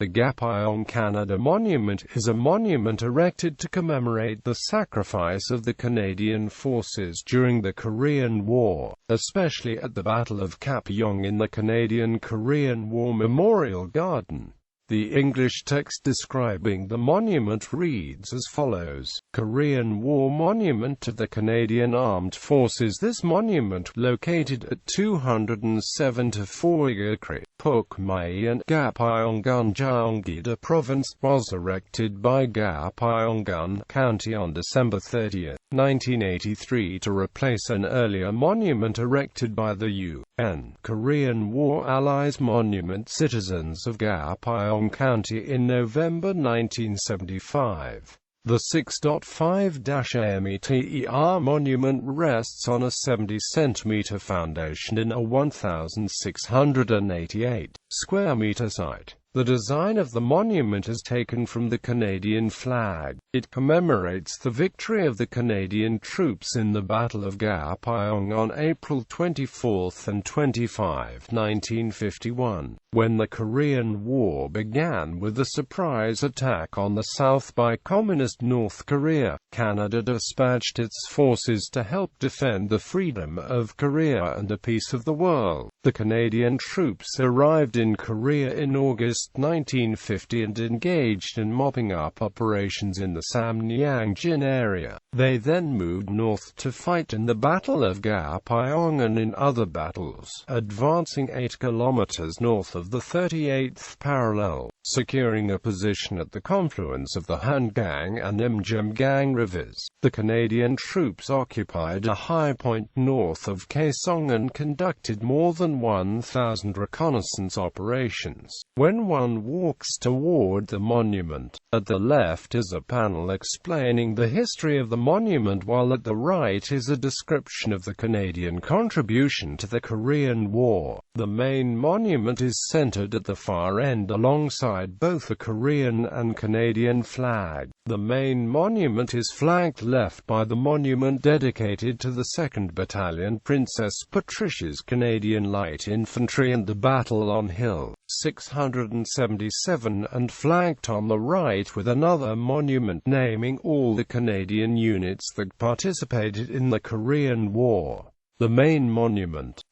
The Gapyeong Canada Monument is a monument erected to commemorate the sacrifice of the Canadian forces during the Korean War, especially at the Battle of Kapyong in the Canadian-Korean War Memorial Garden. The English text describing the monument reads as follows: Korean War Monument to the Canadian Armed Forces. This monument, located at 274 Igokri.Puk-myeon, Gapyeong-gun Gyeonggi-do Province, was erected by Gapyeong-gun County on December 30, 1983 to replace an earlier monument erected by the UN Korean War Allies Monument Citizens of Gapyeong County in November 1975. The 6.5-meter monument rests on a 70-centimeter foundation in a 1,688 square meter site. The design of the monument is taken from the Canadian flag. It commemorates the victory of the Canadian troops in the Battle of Kapyong on April 24 and 25, 1951, when the Korean War began with a surprise attack on the south by Communist North Korea. Canada dispatched its forces to help defend the freedom of Korea and the peace of the world. The Canadian troops arrived in Korea in August 1950 and engaged in mopping up operations in the Samnyangjin area. They then moved north to fight in the Battle of Gapyeong and in other battles, advancing 8 kilometers north of the 38th parallel, securing a position at the confluence of the Hangang and Imjimgang rivers. The Canadian troops occupied a high point north of Kaesong and conducted more than 1,000 reconnaissance operations. When one walks toward the monument, at the left is a panel explaining the history of the monument, while at the right is a description of the Canadian contribution to the Korean War. The main monument is centered at the far end alongside both the Korean and Canadian flag. The main monument is flanked left by the monument dedicated to the 2nd Battalion Princess Patricia's Canadian Light Infantry and the Battle on Hill 677, and flanked on the right with another monument naming all the Canadian units that participated in the Korean War. The main monument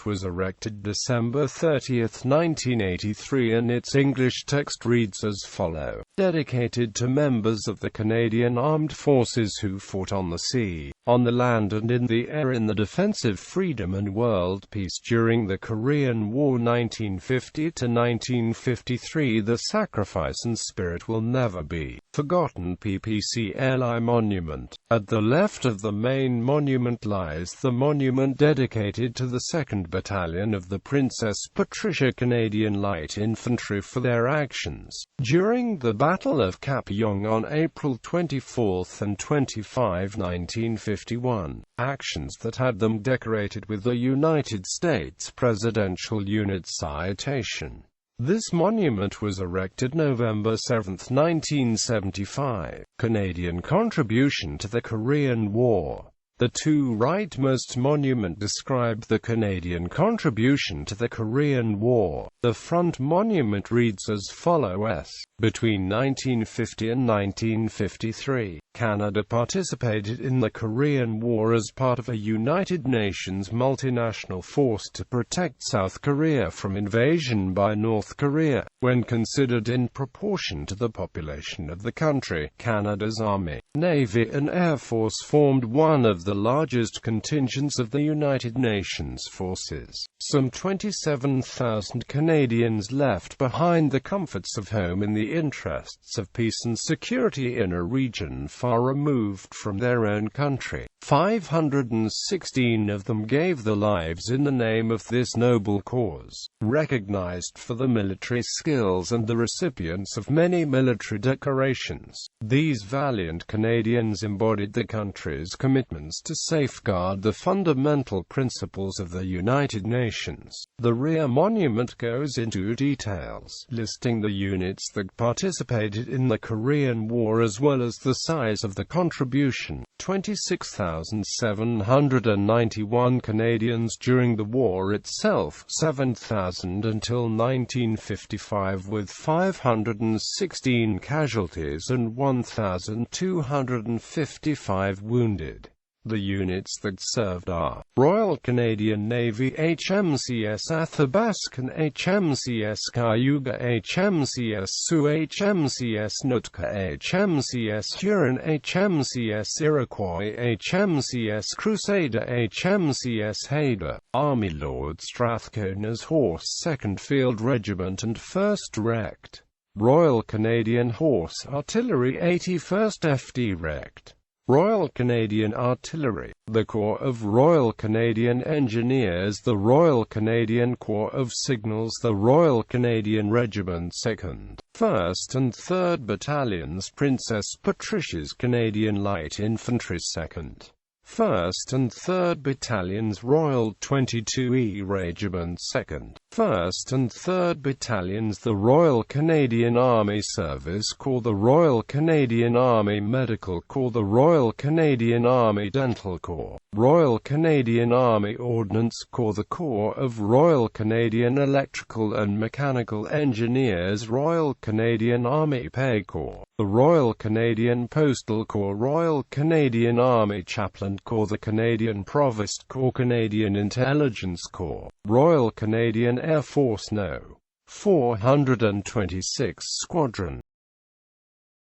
was erected December 30, 1983, and its English text reads as follows: Dedicated to members of the Canadian Armed Forces who fought on the sea, on the land and in the air in the defense of freedom and world peace during the Korean War 1950–1953. The sacrifice and spirit will never be forgotten. PPCLI Monument. At the left of the main monument lies the monument dedicated to the 2nd Battalion of the Princess Patricia Canadian Light Infantry for their actions during the Battle of Kapyong on April 24 and 25, 1951. Actions that had them decorated with the United States Presidential Unit Citation. This monument was erected November 7, 1975. Canadian contribution to the Korean War. The two rightmost monument describe the Canadian contribution to the Korean War. The front monument reads as follows: Between 1950 and 1953, Canada participated in the Korean War as part of a United Nations multinational force to protect South Korea from invasion by North Korea. When considered in proportion to the population of the country, Canada's Army, Navy and Air Force formed one of the largest contingents of the United Nations forces. Some 27,000 Canadians left behind the comforts of home in the interests of peace and security in a region far removed from their own country. 516 of them gave their lives in the name of this noble cause, recognized for the military skills and the recipients of many military decorations. These valiant Canadians embodied the country's commitments to safeguard the fundamental principles of the United Nations. The rear monument goes into details, listing the units that participated in the Korean War as well as the size of the contribution: 26,000 1,791 Canadians during the war itself, 7,000 until 1955 with 516 casualties and 1,255 wounded. The units that served are Royal Canadian Navy HMCS Athabaskan, HMCS Cayuga, HMCS Sioux, HMCS Nootka, HMCS Huron, HMCS Iroquois, HMCS Crusader, HMCS Haida, Army Lord Strathcona's Horse 2nd Field Regiment and 1st Rect. Royal Canadian Horse Artillery 81st FD Rect. Royal Canadian Artillery, the Corps of Royal Canadian Engineers, the Royal Canadian Corps of Signals, the Royal Canadian Regiment 2nd, 1st and 3rd Battalions, Princess Patricia's Canadian Light Infantry 2nd, 1st and 3rd Battalions, Royal 22E Regiment 2nd, 1st and 3rd Battalions, the Royal Canadian Army Service Corps, the Royal Canadian Army Medical Corps, the Royal Canadian Army Dental Corps, Royal Canadian Army Ordnance Corps, the Corps of Royal Canadian Electrical and Mechanical Engineers, Royal Canadian Army Pay Corps, the Royal Canadian Postal Corps, Royal Canadian Army Chaplain Corps, the Canadian Provost Corps, Canadian Intelligence Corps, Royal Canadian Air Force No. 426 Squadron,